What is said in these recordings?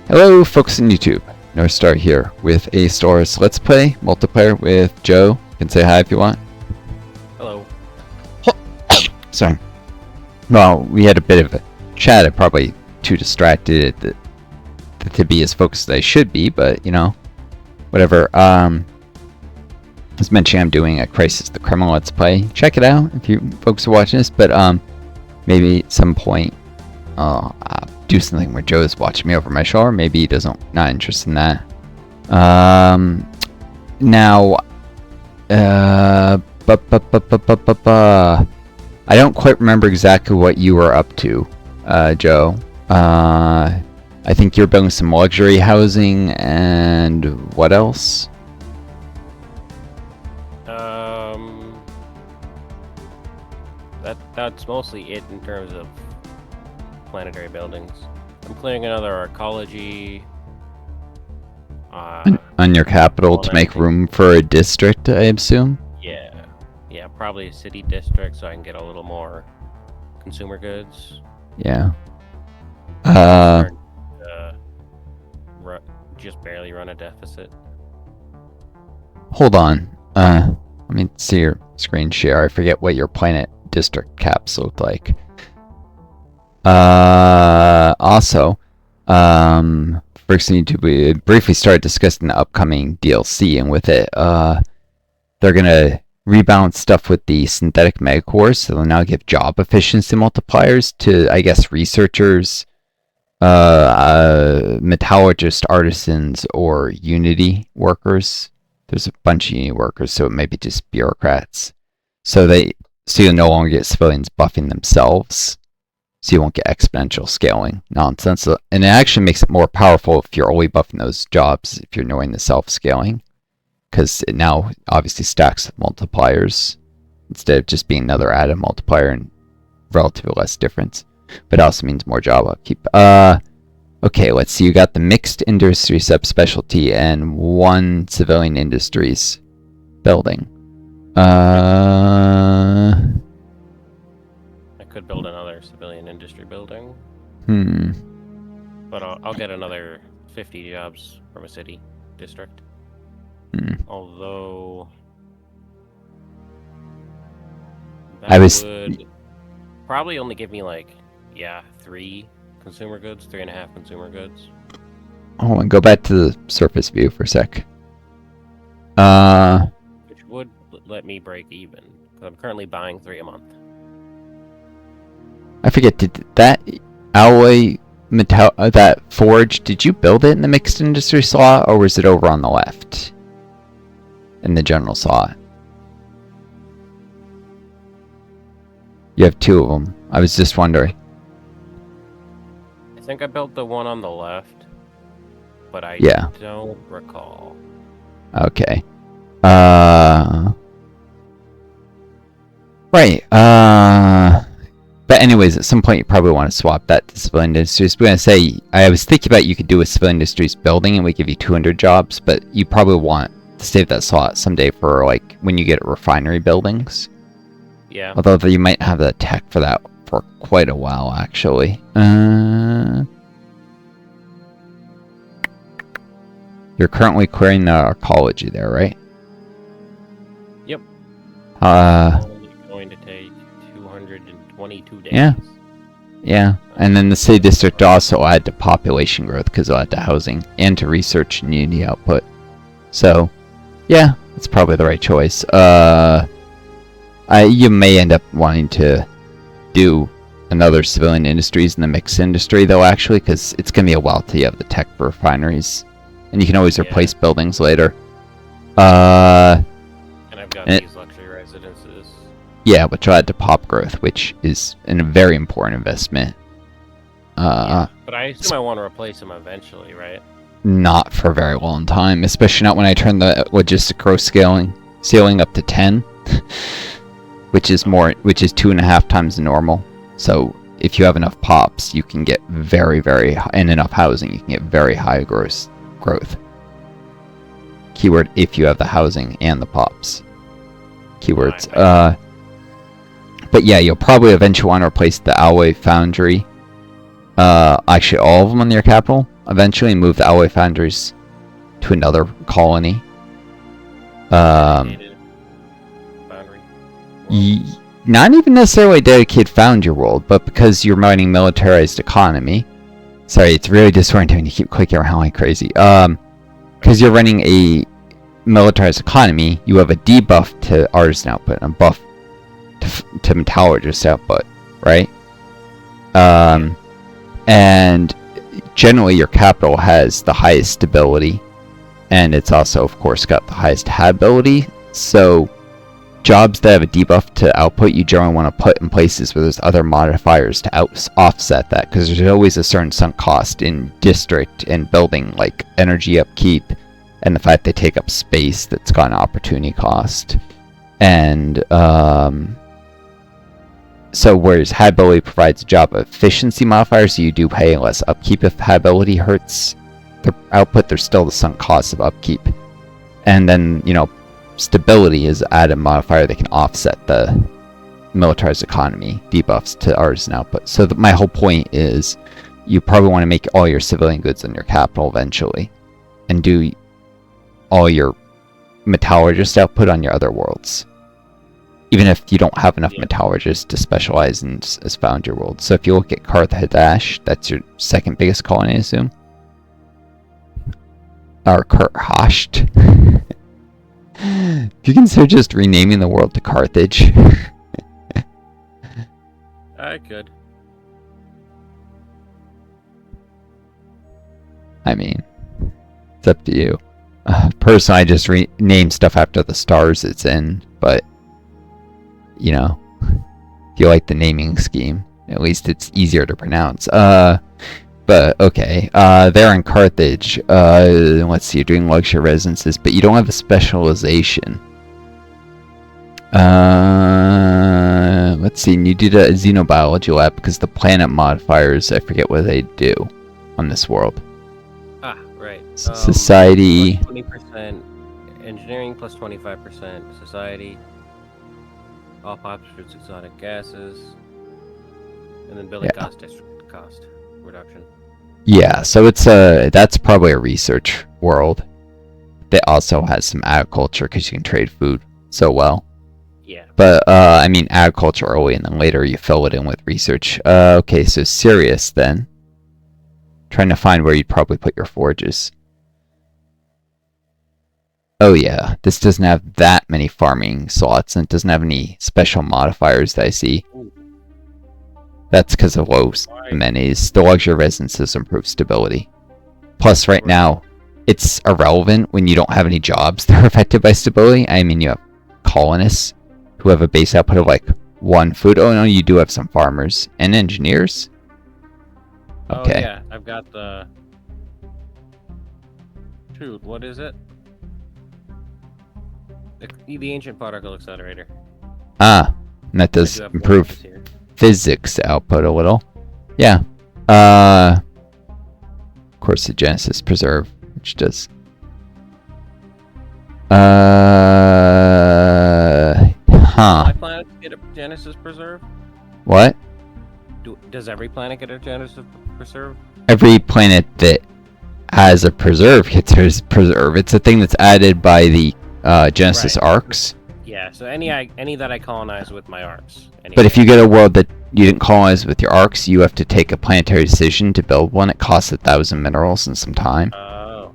Hello folks on YouTube, Northstar here with a Stellaris Let's Play multiplayer with Joe. You can say hi if you want. Hello. Sorry. Well, we had a bit of a chat. I'm probably too distracted to be as focused as I should be, but you know, whatever. As mentioned, I'm doing a Crisis the Criminal Let's Play. Check it out if you folks are watching this, but maybe at some point I'll do something where Joe's watching me over my shoulder. Maybe he not interested in that. Now, I don't quite remember exactly what you were up to, Joe. I think you're building some luxury housing, and what else? That's mostly it in terms of planetary buildings. I'm clearing another ecology. On your capital to make room for a district, I assume? Yeah, probably a city district so I can get a little more consumer goods. Yeah. Just barely run a deficit. Hold on. Let me see your screen share. I forget what your planet district caps look like. Also, first thing we briefly start discussing the upcoming DLC, and with it, they're gonna rebalance stuff with the synthetic megacores, so they'll now give job efficiency multipliers to, I guess, researchers, metallurgists, artisans, or Unity workers. There's a bunch of Unity workers, so it may be just bureaucrats. So you'll no longer get civilians buffing themselves. So you won't get exponential scaling nonsense. And it actually makes it more powerful if you're only buffing those jobs, if you're knowing the self-scaling. Because it now obviously stacks multipliers instead of just being another added multiplier and relatively less difference. But it also means more job upkeep. Okay, let's see. You got the mixed industry subspecialty and one civilian industries building. I could build another civilian industry building. But I'll get another 50 jobs from a city district. Although that would probably only give me like 3 consumer goods, 3.5 consumer goods. Oh, and go back to the surface view for a sec. Which would let me break even, because I'm currently buying 3 a month. I forget, did that alloy metal, that forge, did you build it in the mixed industry slot, or was it over on the left? In the general slot? You have 2 of them. I was just wondering. I think I built the one on the left, but I don't recall. Okay. Right. But anyways, at some point you probably want to swap that to civilian industries. We're going to say, I was thinking about you could do a civilian industries building and we give you 200 jobs, but you probably want to save that slot someday for like when you get refinery buildings. Yeah. Although you might have the tech for that for quite a while, actually. You're currently clearing the ecology there, right? Yep. Only going to take 222 days. Yeah. And then the city district also add to population growth because it'll add to housing and to research and Unity output. So, yeah, it's probably the right choice. You may end up wanting to do another civilian industries in the mixed industry, though, actually, because it's going to be a while till you have the tech for refineries. And you can always replace buildings later. And I've got these luxury residences. Yeah, which will add to pop growth, which is a very important investment. But I assume I want to replace them eventually, right? Not for a very long time, especially not when I turn the logistic growth ceiling up to 10, which is 2.5 times the normal. So if you have enough pops, you can get very, very and enough housing, you can get very high growth. Keyword: if you have the housing and the pops. Keywords. But yeah, you'll probably eventually want to replace the alloy foundry. Actually, all of them on your capital. eventually move the alloy foundries to another colony. Dedicated foundry. Not even necessarily a dedicated foundry world, but because you're mining militarized economy. Sorry, it's really disorienting when you keep clicking around like crazy. Because you're running a militarized economy, you have a debuff to artisan output and a buff to metallurgist output, right? And generally your capital has the highest stability, and it's also, of course, got the highest habitability. So jobs that have a debuff to output, you generally want to put in places where there's other modifiers to offset that, because there's always a certain sunk cost in district and building, like energy upkeep and the fact they take up space that's got an opportunity cost. And so whereas habitability provides a job efficiency modifier, so you do pay less upkeep if habitability hurts the output, there's still the sunk cost of upkeep. And then, you know, stability is added modifier that can offset the militarized economy debuffs to artisan output. So my whole point is you probably want to make all your civilian goods in your capital eventually, and do all your metallurgist output on your other worlds, even if you don't have enough metallurgists to specialize in as foundry world. So if you look at Carthage, that's your second biggest colony, I assume, or Karthasht. If you consider just renaming the world to Carthage. I could. I mean, it's up to you. Personally, I just name stuff after the stars it's in, but, you know, if you like the naming scheme, at least it's easier to pronounce. But, okay, they're in Carthage. Let's see, you're doing luxury residences, but you don't have a specialization. Let's see, you did a xenobiology lab because the planet modifiers, I forget what they do on this world. Ah, right. Society. 20% engineering, plus 25% society. All populations exotic gases. And then building cost, district cost reduction. Yeah, so it's that's probably a research world that also has some agriculture because you can trade food so well. Yeah. But I mean agriculture early, and then later you fill it in with research. Okay, so Sirius then. Trying to find where you'd probably put your forges. Oh yeah, this doesn't have that many farming slots, and it doesn't have any special modifiers that I see. Ooh. That's because of low amenities. The luxury residences improve stability. Plus, right now, it's irrelevant when you don't have any jobs that are affected by stability. I mean, you have colonists who have a base output of like 1 food. Oh no, you do have some farmers and engineers. Okay. Oh yeah, I've got the... Shoot, what is it? The Ancient Particle Accelerator. Ah, and that does improve physics output a little. Yeah. Of course, the Genesis Preserve, which does. My planet get a Genesis Preserve? What? Does every planet get a Genesis Preserve? Every planet that has a preserve gets a preserve. It's a thing that's added by the Genesis arcs. Yeah, so any that I colonize with my arcs. But if you get a world that you didn't colonize with your arcs, you have to take a planetary decision to build one. It costs 1,000 minerals and some time. Oh.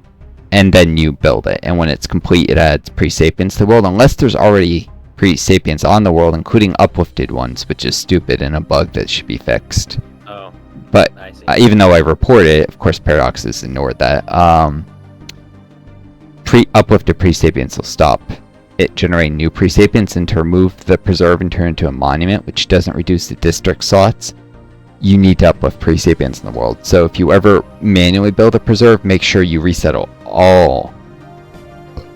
And then you build it. And when it's complete, it adds pre-sapiens to the world. Unless there's already pre-sapiens on the world, including uplifted ones, which is stupid and a bug that should be fixed. Oh. But I see. even though I reported it, of course, Paradox has ignored that. Uplifted pre-sapiens will stop it generating new pre-sapiens, and to remove the preserve and turn it into a monument, which doesn't reduce the district slots, you need to uplift pre-sapiens in the world. So if you ever manually build a preserve, make sure you reset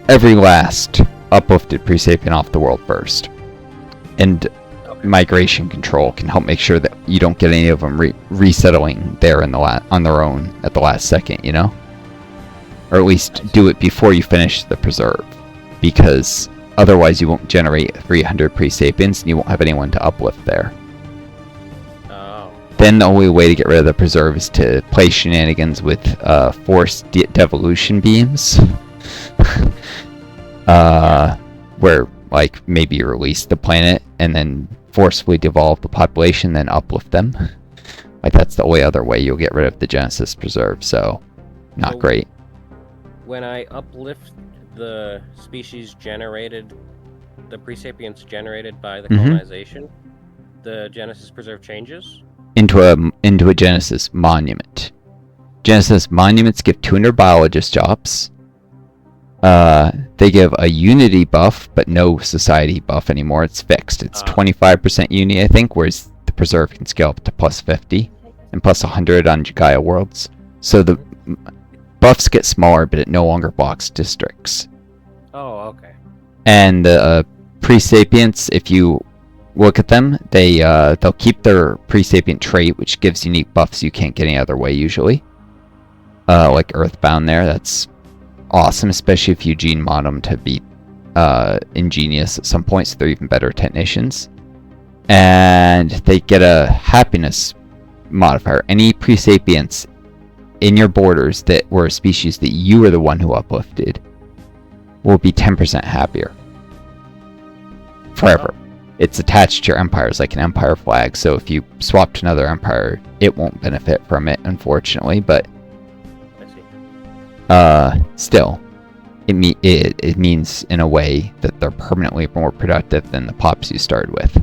every last uplifted pre-sapien off the world first. And migration control can help make sure that you don't get any of them resettling there on their own at the last second, you know? Or at least do it before you finish the preserve, because otherwise you won't generate 300 pre-sapiens and you won't have anyone to uplift there. Oh. then the only way to get rid of the preserve is to play shenanigans with forced devolution beams. Where like maybe you release the planet and then forcefully devolve the population, then uplift them. Like that's the only other way you'll get rid of the Genesis preserve. So, not great. When I uplift the species generated, the pre-sapients generated by the colonization, the Genesis preserve changes into a Genesis monument. Genesis monuments give 200 biologist jobs. They give a unity buff, but no society buff anymore. It's fixed. It's 25% uni, I think, whereas the preserve can scale up to plus 50 and plus 100 on Gaia worlds. So the buffs get smaller, but it no longer blocks districts. Oh, okay. And the pre-sapients, if you look at them, they'll keep their pre-sapient trait, which gives unique buffs you can't get any other way usually. Like Earthbound there, that's awesome, especially if you gene mod them to be ingenious at some point, so they're even better technicians. And they get a happiness modifier. Any pre-sapients in your borders that were a species that you were the one who uplifted will be 10% happier. Forever. It's attached to your empires like an empire flag, so if you swap to another empire, it won't benefit from it, unfortunately, but still, it means in a way that they're permanently more productive than the pops you started with.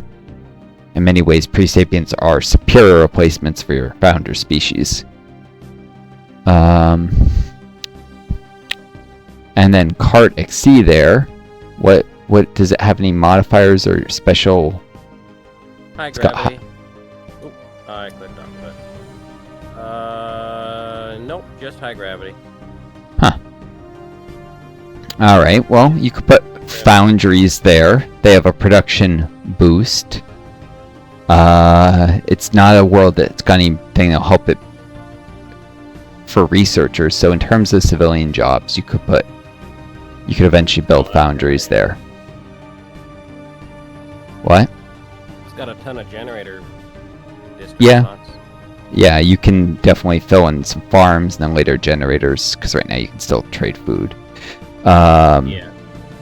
In many ways, pre-sapients are superior replacements for your founder species. And then Cart XC there, what does it have any modifiers or special? High gravity. Oop, I clicked on it. Nope, just high gravity. Huh. Alright, well, you could put foundries there. They have a production boost. It's not a world that's got anything that'll help it for researchers, so in terms of civilian jobs, you could eventually build foundries there. What? It's got a ton of generator district spots. Yeah, you can definitely fill in some farms and then later generators, because right now you can still trade food.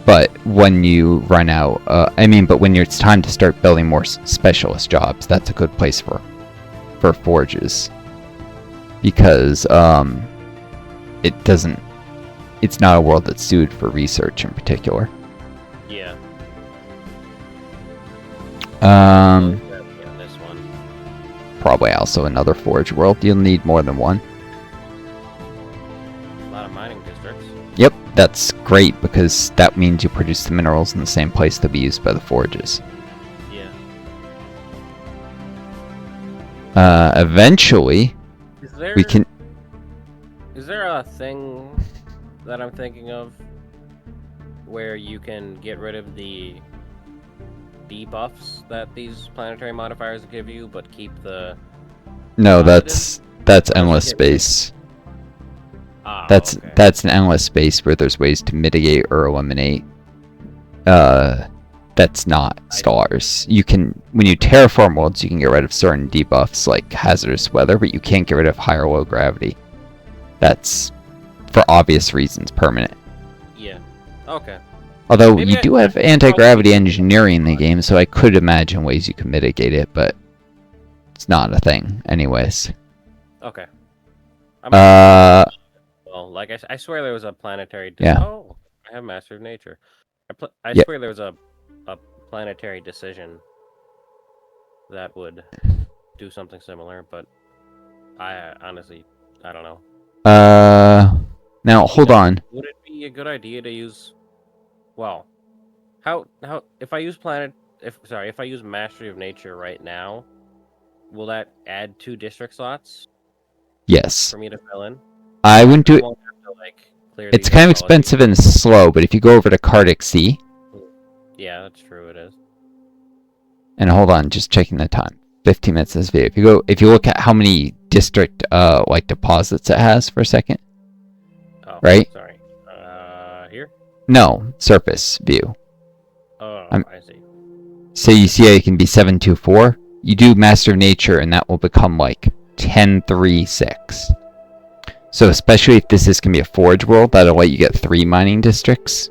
But when you run out, but when it's time to start building more specialist jobs, that's a good place for forges. Because it's not a world that's suited for research in particular. Yeah. This one. Probably also another forge world. You'll need more than one. A lot of mining districts. Yep, that's great because that means you produce the minerals in the same place they'll be used by the forges. Yeah. Eventually, we can. Is there a thing that I'm thinking of where you can get rid of the debuffs that these planetary modifiers give you, but keep the... No, that's endless space. That's an endless space where there's ways to mitigate or eliminate. That's not Stellaris. You can, when you terraform worlds, you can get rid of certain debuffs like hazardous weather, but you can't get rid of high or low gravity. That's, for obvious reasons, permanent. Yeah. Okay. Although you do have anti-gravity engineering in the game, so I could imagine ways you can mitigate it, but it's not a thing, anyways. Okay. Well, like I swear there was a planetary... Yeah. Oh, I have Master of Nature. I swear there was a planetary decision that would do something similar, but I honestly, I don't know. Now hold on. Would it be a good idea to use... Well, how if I use if I use Mastery of Nature right now, will that add 2 district slots? Yes. For me to fill in? I wouldn't do it. Won't have to, like, clear it's these kind of ecologies. expensive and slow, but if you go over to Cardic Sea. Yeah, that's true. It is. And hold on, just checking the time. 15 minutes this video. If you look at how many district like deposits it has for a second. Oh, right? Sorry. Here? No, surface view. Oh, I see. So you see how it can be 724? you do Master of Nature, and that will become like 10-3-6. So especially if this is going to be a forge world, that'll let you get 3 mining districts.